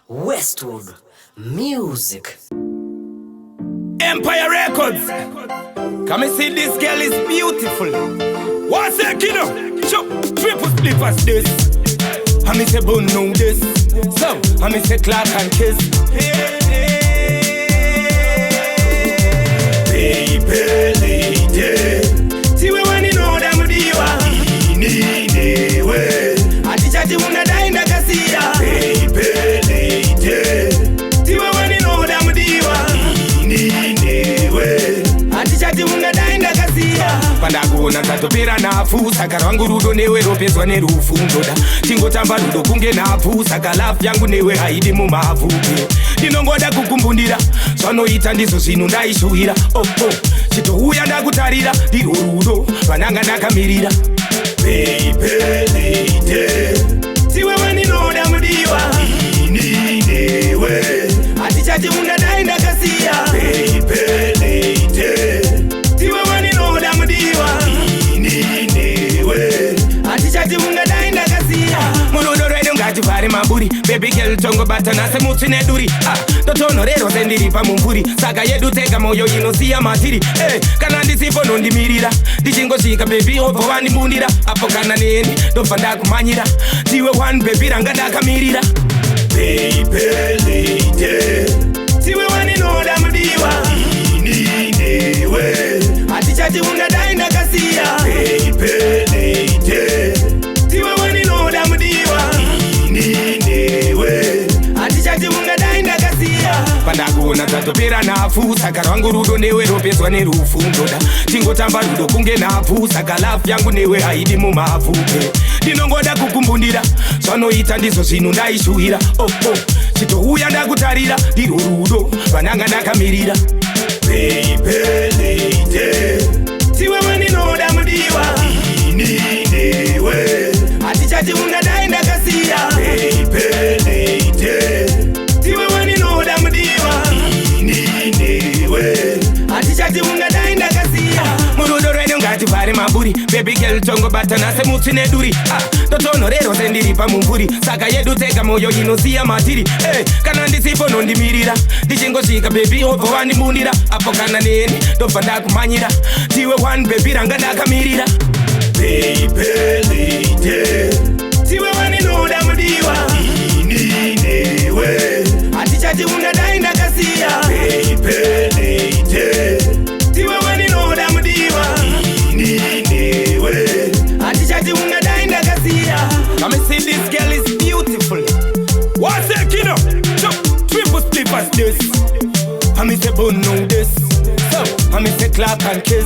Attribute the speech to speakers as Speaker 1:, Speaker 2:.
Speaker 1: Westwood Music.
Speaker 2: Empire Records. Come and see this girl is beautiful. What's that, Kinnah? Chop, triple slippers this. I me say bun know this. So, I me say clap and kiss. Baby lady, see we want to know that mudiwa. Ini we. Atichati unadai na kasia. Baby lady, see we want to know that mudiwa. Ini we. Atichati unadai na kasia. Pandakuona tatopera nafu saka rangu rudo newe ropezwa nerufu ndoda tingotamba rudo kunge nafu saka lafu yangu newe haidi mumavuke ndinongoda kukumbundira zvanoita ndizvo zvinhu ndaishuhira chitohuya ndakutarira ndiro rudo vananga ndakamirira baby lady siwe waninoda mudiwa ini newe hatichati unadai ndakasiya baby lady siwe waninoda mudiwa ini newe hatichati ungadai ndakasiya murudo rwedu ngativhare maburi baby girl tongobata semutsi neduri totonorero sendiri pamumvuri saka yedu tega moyo inosiya matiri kana ndisipo nondimirira ndichingosvika baby obvo vandimbundira apo kana neni ndobva ndakumanyira ndiwe one baby ranga ndakamirira baby lady siwe waninoda mudiwa ini newe hatichati ungadai ndakasiya baby lady siwe waninoda mudiwa ini newe hatichati ungadai ndakasiya pandakuona tatopera nafu saka rwangu rudo newe ropezwa nerufu ndoda tingotamba rudo kunge nafu saka lafu yangu newe haidi mumavuke ndinongoda kukumbundira zvanoita ndizvo zvinhu ndaishuhira chitohuya ndakutarira ndiro rudo vananga ndakamirira baby lady siwe waninoda mudiwa ini newe hatichati ungadai ndakasiya baby lady siwe waninoda mudiwa ini newe hatichati ungadai ndakasiya murudo rwedu ngativhare maburi baby girl tongobata semutsi neduri totonorero sendiri pamumvuri saka yedu tega moyo inosiya matiri kana ndisipo nondimirira ndichingosvika baby obvo vandimbundira apo kana neni ndobva ndakumanyira ndiwe one baby ranga ndakamirira baby lady siwe waninoda mudiwa ini newe hatichati ungadai ndakasiya baby lady siwe waninoda mudiwa ini newe hatichati ungadai ndakasiya Come and see this girl is beautiful. What's that, Kinnah? Chop, triple slippers this. I me say bun know this. So, I me say clap and kiss.